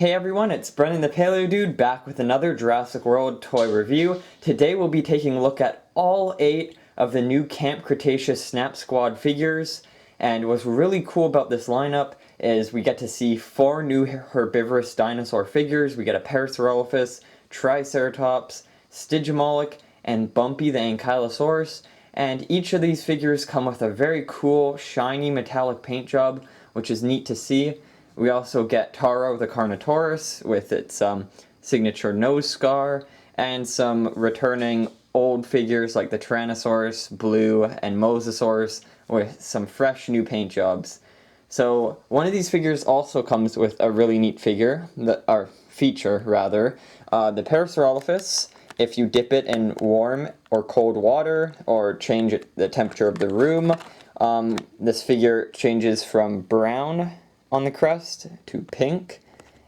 Hey everyone, it's Brennan the Paleo Dude back with another Jurassic World toy review. Today we'll be taking a look at all 8 of the new Camp Cretaceous Snap Squad figures. And what's really cool about this lineup is we get to see 4 new herbivorous dinosaur figures. We get a Parasaurolophus, Triceratops, Stygimoloch, and Bumpy the Ankylosaurus. And each of these figures come with a very cool, shiny metallic paint job, which is neat to see. We also get Taro the Carnotaurus with its signature nose scar, and some returning old figures like the Tyrannosaurus, Blue, and Mosasaurus with some fresh new paint jobs. So one of these figures also comes with a really neat feature, the Parasaurolophus. If you dip it in warm or cold water or change the temperature of the room, this figure changes from brown on the crest to pink,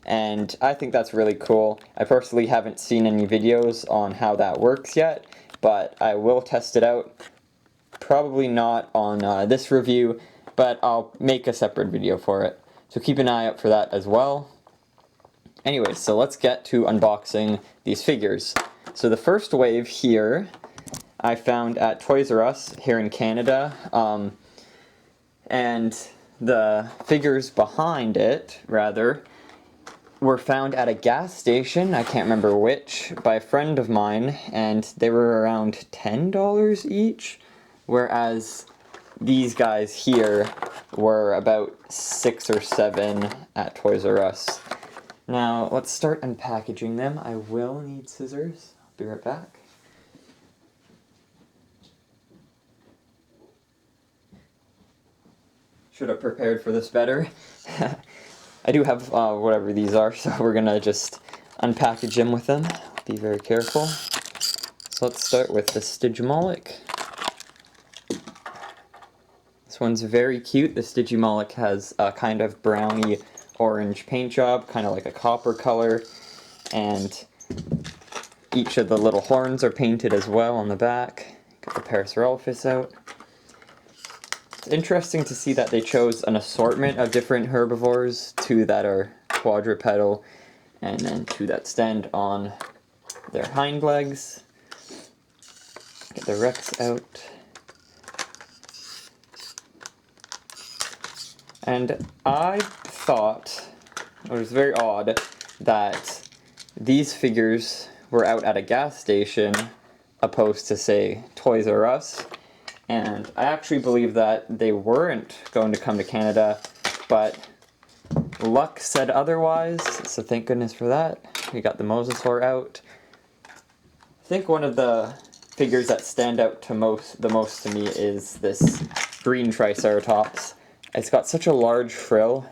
and I think that's really cool. I personally haven't seen any videos on how that works yet, but I will test it out. Probably not on this review, but I'll make a separate video for it, so keep an eye out for that as well. Anyways, so let's get to unboxing these figures. So the first wave here I found at Toys R Us here in Canada, and the figures behind it, rather, were found at a gas station, I can't remember which, by a friend of mine, and they were around $10 each, whereas these guys here were about 6 or 7 at Toys R Us. Now, let's start unpackaging them. I will need scissors. I'll be right back. Should have prepared for this better. I do have whatever these are, so we're gonna just unpackage them with them. Be very careful. So let's start with the Stygimoloch. This one's very cute. The Stygimoloch has a kind of browny orange paint job, kind of like a copper color, and each of the little horns are painted as well on the back. Got the Parasaurolophus out. It's interesting to see that they chose an assortment of different herbivores, 2 that are quadrupedal, and then 2 that stand on their hind legs. Get the Rex out. And I thought it was very odd that these figures were out at a gas station opposed to, say, Toys R Us. And I actually believe that they weren't going to come to Canada, but luck said otherwise, so thank goodness for that. We got the Mosasaur out. I think one of the figures that stand out the most to me is this green Triceratops. It's got such a large frill,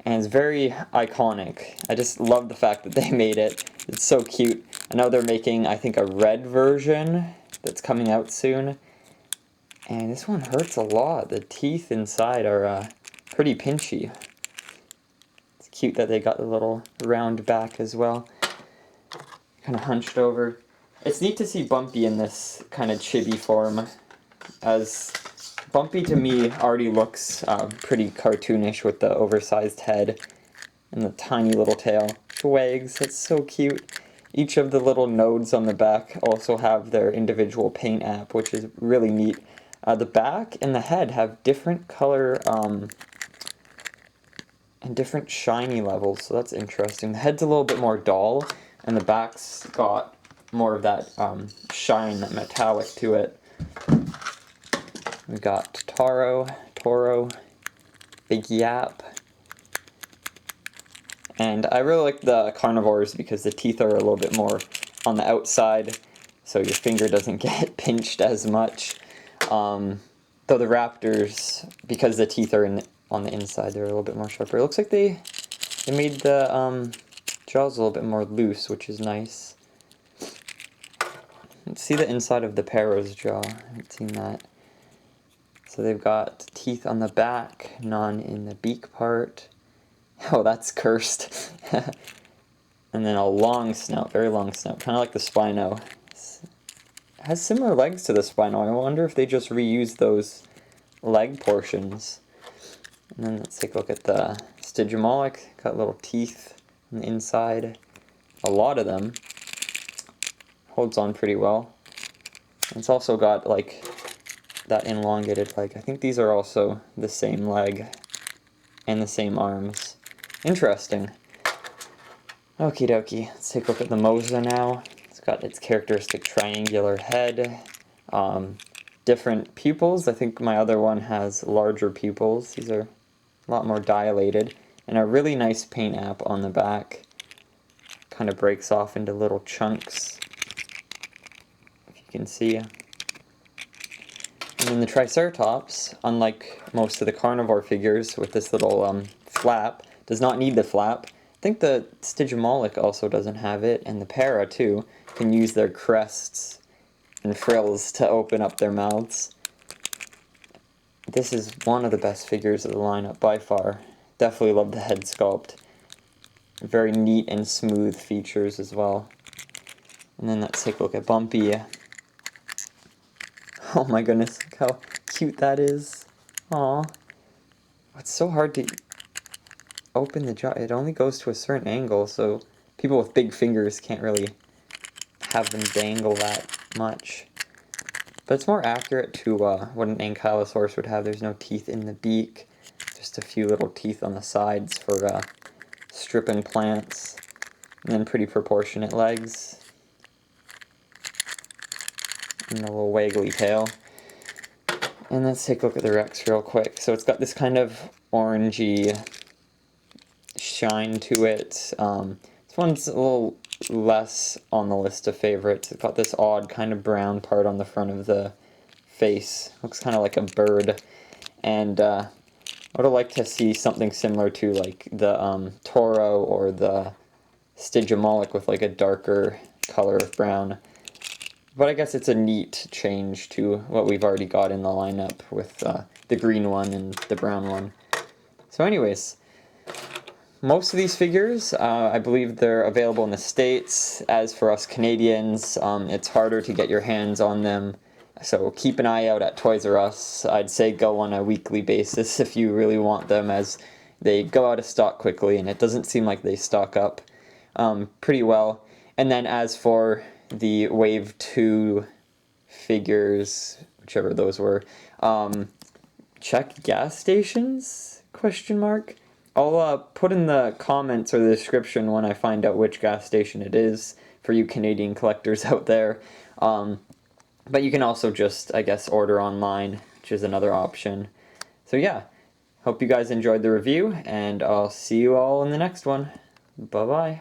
and it's very iconic. I just love the fact that they made it. It's so cute. I know they're making, I think, a red version that's coming out soon. And this one hurts a lot. The teeth inside are pretty pinchy. It's cute that they got the little round back as well. Kind of hunched over. It's neat to see Bumpy in this kind of chibi form, as Bumpy to me already looks pretty cartoonish with the oversized head and the tiny little tail. It wags. It's so cute. Each of the little nodes on the back also have their individual paint app, which is really neat. The back and the head have different color and different shiny levels, so that's interesting. The head's a little bit more dull, and the back's got more of that shine, that metallic to it. We got Toro, Big Yap, and I really like the carnivores because the teeth are a little bit more on the outside, so your finger doesn't get pinched as much. Though the raptors, because the teeth are on the inside, they're a little bit more sharper. It looks like they made the jaws a little bit more loose, which is nice. Let's see the inside of the Para's jaw. I haven't seen that. So they've got teeth on the back, none in the beak part. Oh, that's cursed. And then a long snout, very long snout, kind of like the Spino. Has similar legs to the Spino. I wonder if they just reused those leg portions. And then let's take a look at the Stygimoloch. Got little teeth on the inside. A lot of them. Holds on pretty well. It's also got like that elongated leg. I think these are also the same leg and the same arms. Interesting. Okie dokie, let's take a look at the Moza now. It's got its characteristic triangular head. Different pupils. I think my other one has larger pupils. These are a lot more dilated. And a really nice paint app on the back. Kind of breaks off into little chunks, if you can see. And then the Triceratops, unlike most of the carnivore figures with this little flap, does not need the flap. I think the Stygimoloch also doesn't have it, and the Para too can use their crests and frills to open up their mouths. This is one of the best figures of the lineup by far. Definitely love the head sculpt. Very neat and smooth features as well. And then let's take a look at Bumpy. Oh my goodness, look how cute that is. Aw. It's so hard to open the jaw. It only goes to a certain angle, so people with big fingers can't really have them dangle that much. But it's more accurate to what an ankylosaurus would have. There's no teeth in the beak. Just a few little teeth on the sides for stripping plants. And then pretty proportionate legs. And a little waggly tail. And let's take a look at the Rex real quick. So it's got this kind of orangey shine to it. This one's a little less on the list of favorites. It's got this odd kind of brown part on the front of the face. Looks kind of like a bird. And I would have liked to see something similar to like the Toro or the Stygimoloch with like a darker color of brown. But I guess it's a neat change to what we've already got in the lineup with the green one and the brown one. So anyways, most of these figures, I believe they're available in the States. As for us Canadians, it's harder to get your hands on them. So keep an eye out at Toys R Us. I'd say go on a weekly basis if you really want them, as they go out of stock quickly and it doesn't seem like they stock up pretty well. And then as for the Wave 2 figures, whichever those were, check gas stations? Question mark. I'll put in the comments or the description when I find out which gas station it is for you Canadian collectors out there. But you can also just, I guess, order online, which is another option. So yeah, hope you guys enjoyed the review, and I'll see you all in the next one. Bye-bye.